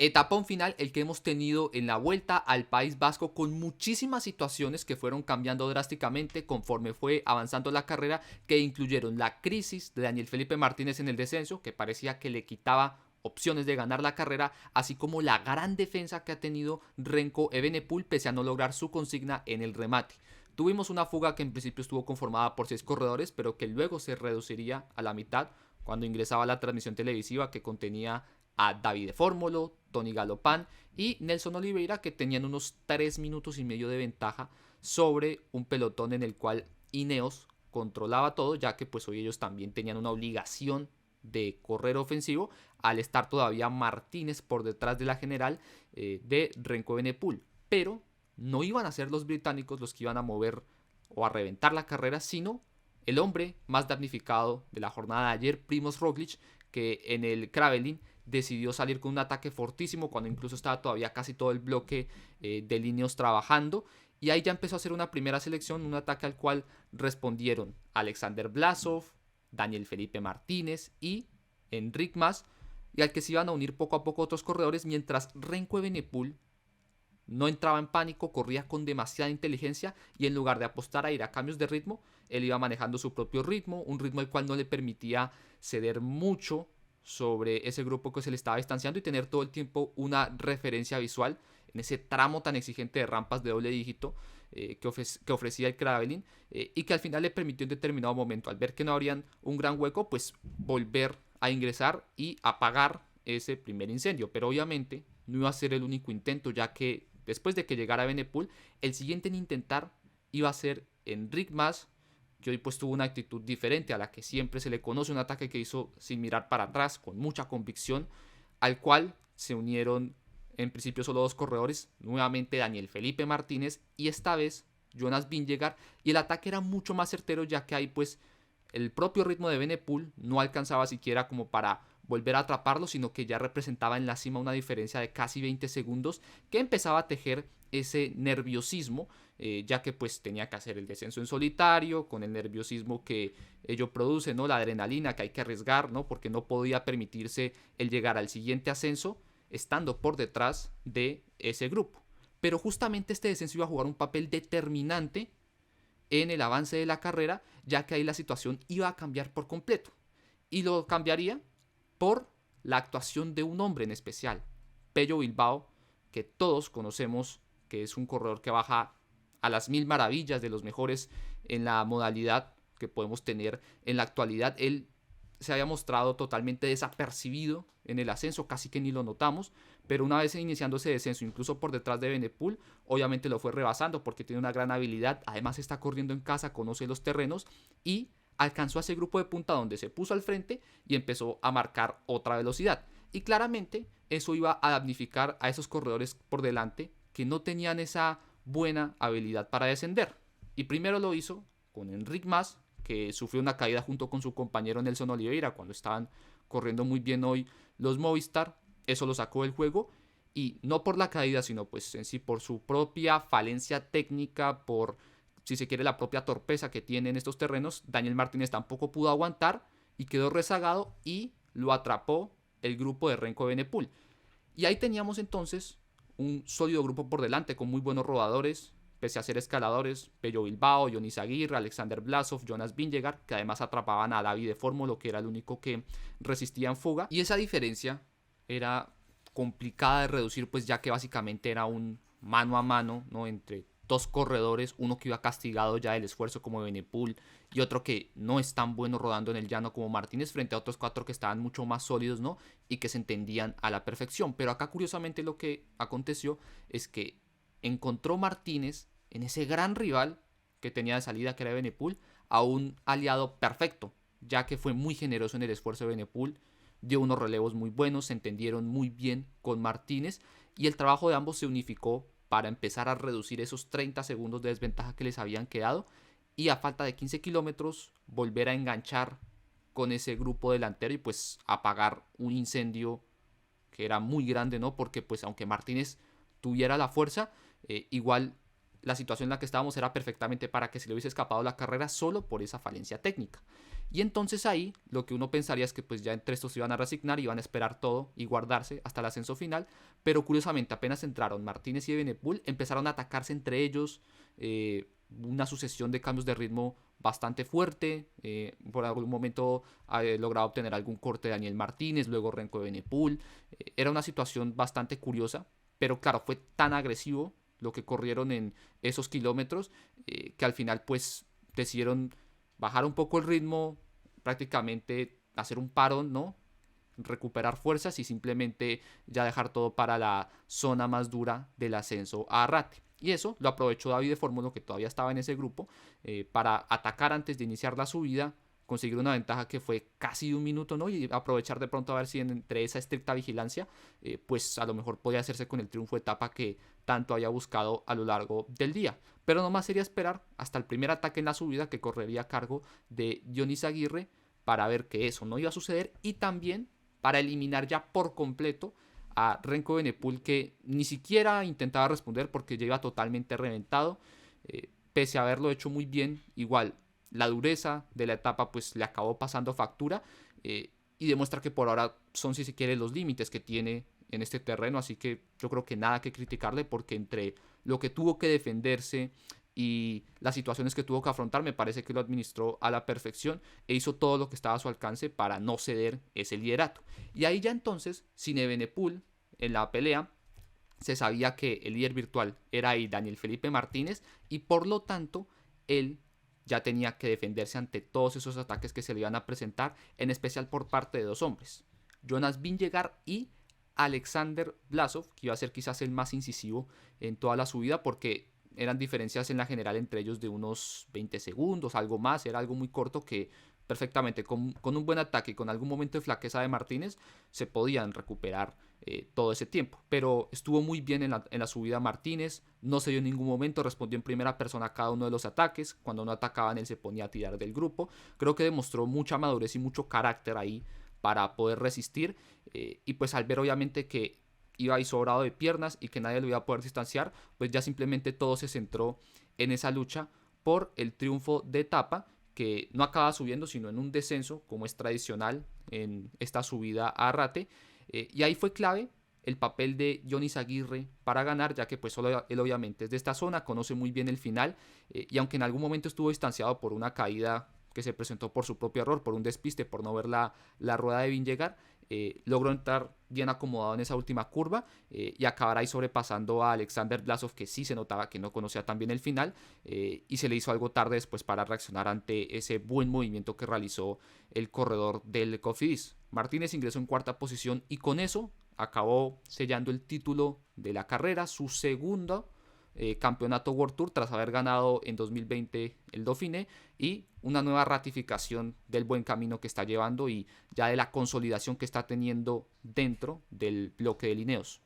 Etapón final el que hemos tenido en la vuelta al País Vasco, con muchísimas situaciones que fueron cambiando drásticamente conforme fue avanzando la carrera, que incluyeron la crisis de Daniel Felipe Martínez en el descenso, que parecía que le quitaba opciones de ganar la carrera, así como la gran defensa que ha tenido Renko Evenepoel pese a no lograr su consigna en el remate. Tuvimos una fuga que en principio estuvo conformada por 6 corredores, pero que luego se reduciría a la mitad cuando ingresaba la transmisión televisiva, que contenía a Davide Fórmolo, Tony Galopán y Nelson Oliveira, que tenían unos 3 minutos y medio de ventaja sobre un pelotón en el cual Ineos controlaba todo, ya que pues hoy ellos también tenían una obligación de correr ofensivo, al estar todavía Martínez por detrás de la general de Renko Evenepoel. Pero no iban a ser los británicos los que iban a mover o a reventar la carrera, sino el hombre más damnificado de la jornada de ayer, Primoz Roglic, que en el Kravelin decidió salir con un ataque fortísimo cuando incluso estaba todavía casi todo el bloque de líneas trabajando, y ahí ya empezó a hacer una primera selección, un ataque al cual respondieron Alexander Blasov, Daniel Felipe Martínez y Enric Mas, y al que se iban a unir poco a poco otros corredores, mientras Renko Evenepoel no entraba en pánico, corría con demasiada inteligencia y en lugar de apostar a ir a cambios de ritmo, él iba manejando su propio ritmo, un ritmo el cual no le permitía ceder mucho sobre ese grupo que se le estaba distanciando y tener todo el tiempo una referencia visual en ese tramo tan exigente de rampas de doble dígito que ofrecía el Kravelin, y que al final le permitió en determinado momento, al ver que no habrían un gran hueco, pues volver a ingresar y apagar ese primer incendio. Pero obviamente no iba a ser el único intento, ya que después de que llegara Evenepoel, el siguiente en intentar iba a ser Enric Mas, que hoy pues tuvo una actitud diferente a la que siempre se le conoce, un ataque que hizo sin mirar para atrás, con mucha convicción, al cual se unieron en principio solo 2 corredores, nuevamente Daniel Felipe Martínez y esta vez Jonas Vingegaard, y el ataque era mucho más certero, ya que ahí pues el propio ritmo de Evenepoel no alcanzaba siquiera como para volver a atraparlo, sino que ya representaba en la cima una diferencia de casi 20 segundos que empezaba a tejer ese nerviosismo, ya que pues tenía que hacer el descenso en solitario, con el nerviosismo que ello produce, ¿no? La adrenalina que hay que arriesgar, ¿no? Porque no podía permitirse el llegar al siguiente ascenso estando por detrás de ese grupo. Pero justamente este descenso iba a jugar un papel determinante en el avance de la carrera, ya que ahí la situación iba a cambiar por completo. Y lo cambiaría por la actuación de un hombre en especial, Pello Bilbao, que todos conocemos que es un corredor que baja a las mil maravillas, de los mejores en la modalidad que podemos tener en la actualidad. Él se había mostrado totalmente desapercibido en el ascenso, casi que ni lo notamos, pero una vez iniciando ese descenso, incluso por detrás de Evenepoel, obviamente lo fue rebasando porque tiene una gran habilidad, además está corriendo en casa, conoce los terrenos y alcanzó a ese grupo de punta donde se puso al frente y empezó a marcar otra velocidad. Y claramente eso iba a damnificar a esos corredores por delante que no tenían esa buena habilidad para descender. Y primero lo hizo con Enric Mas, que sufrió una caída junto con su compañero Nelson Oliveira cuando estaban corriendo muy bien hoy los Movistar. Eso lo sacó del juego, y no por la caída, sino pues en sí por su propia falencia técnica, por si se quiere la propia torpeza que tiene en estos terrenos. Daniel Martínez tampoco pudo aguantar y quedó rezagado y lo atrapó el grupo de Renko Evenepoel. Y ahí teníamos entonces un sólido grupo por delante con muy buenos rodadores, pese a ser escaladores: Pello Bilbao, Jonis Aguirre, Alexander Blasov, Jonas Vingegaard, que además atrapaban a David de Fórmolo, que era el único que resistía en fuga. Y esa diferencia era complicada de reducir, pues ya que básicamente era un mano a mano, ¿no? Entre 2 corredores, uno que iba castigado ya del esfuerzo como Evenepoel y otro que no es tan bueno rodando en el llano como Martínez, frente a otros 4 que estaban mucho más sólidos, ¿no? Y que se entendían a la perfección. Pero acá curiosamente lo que aconteció es que encontró Martínez en ese gran rival que tenía de salida, que era Evenepoel, a un aliado perfecto, ya que fue muy generoso en el esfuerzo de Evenepoel, dio unos relevos muy buenos, se entendieron muy bien con Martínez y el trabajo de ambos se unificó para empezar a reducir esos 30 segundos de desventaja que les habían quedado, y a falta de 15 kilómetros volver a enganchar con ese grupo delantero y pues apagar un incendio que era muy grande, ¿no? Porque pues aunque Martínez tuviera la fuerza, igual la situación en la que estábamos era perfectamente para que se le hubiese escapado la carrera solo por esa falencia técnica. Y entonces ahí lo que uno pensaría es que pues ya entre estos se iban a resignar, iban a esperar todo y guardarse hasta el ascenso final, pero curiosamente apenas entraron Martínez y Evenepoel empezaron a atacarse entre ellos, una sucesión de cambios de ritmo bastante fuerte, por algún momento ha logrado obtener algún corte de Daniel Martínez, luego Renko Evenepoel, era una situación bastante curiosa, pero claro, fue tan agresivo lo que corrieron en esos kilómetros que al final pues decidieron bajar un poco el ritmo, prácticamente hacer un parón, ¿no? Recuperar fuerzas y simplemente ya dejar todo para la zona más dura del ascenso a Arrate. Y eso lo aprovechó David de Fórmula, que todavía estaba en ese grupo, para atacar antes de iniciar la subida, conseguir una ventaja que fue casi de un minuto, ¿no? Y aprovechar de pronto a ver si entre esa estricta vigilancia, pues a lo mejor podía hacerse con el triunfo de etapa que tanto había buscado a lo largo del día. Pero nomás sería esperar hasta el primer ataque en la subida que correría a cargo de Dionis Aguirre para ver que eso no iba a suceder y también para eliminar ya por completo a Renko Evenepoel, que ni siquiera intentaba responder porque ya iba totalmente reventado, pese a haberlo hecho muy bien. Igual la dureza de la etapa pues le acabó pasando factura, y demuestra que por ahora son, si se quiere, los límites que tiene en este terreno, así que yo creo que nada que criticarle, porque entre lo que tuvo que defenderse y las situaciones que tuvo que afrontar, me parece que lo administró a la perfección e hizo todo lo que estaba a su alcance para no ceder ese liderato. Y ahí ya entonces, sin Evenepoel en la pelea, se sabía que el líder virtual era ahí Daniel Felipe Martínez, y por lo tanto él ya tenía que defenderse ante todos esos ataques que se le iban a presentar, en especial por parte de dos hombres, Jonas Vingegaard y Alexander Vlasov, que iba a ser quizás el más incisivo en toda la subida, porque eran diferencias en la general entre ellos de unos 20 segundos, algo más, era algo muy corto que perfectamente con un buen ataque y con algún momento de flaqueza de Martínez se podían recuperar todo ese tiempo. Pero estuvo muy bien en la subida Martínez, no se dio en ningún momento, respondió en primera persona a cada uno de los ataques, cuando no atacaban él se ponía a tirar del grupo. Creo que demostró mucha madurez y mucho carácter ahí para poder resistir, y pues al ver obviamente que iba ahí sobrado de piernas y que nadie lo iba a poder distanciar, pues ya simplemente todo se centró en esa lucha por el triunfo de etapa, que no acaba subiendo sino en un descenso como es tradicional en esta subida a Arrate, y ahí fue clave el papel de Dionis Aguirre para ganar, ya que pues solo él obviamente es de esta zona, conoce muy bien el final, y aunque en algún momento estuvo distanciado por una caída que se presentó por su propio error, por un despiste, por no ver la rueda de Vingegaard, logró entrar bien acomodado en esa última curva, y acabar ahí sobrepasando a Alexander Vlasov, que sí se notaba que no conocía tan bien el final, y se le hizo algo tarde después para reaccionar ante ese buen movimiento que realizó el corredor del Cofidis. Martínez ingresó en cuarta posición y con eso acabó sellando el título de la carrera, su segundo campeonato World Tour tras haber ganado en 2020 el Dauphiné, y una nueva ratificación del buen camino que está llevando y ya de la consolidación que está teniendo dentro del bloque de Lineos.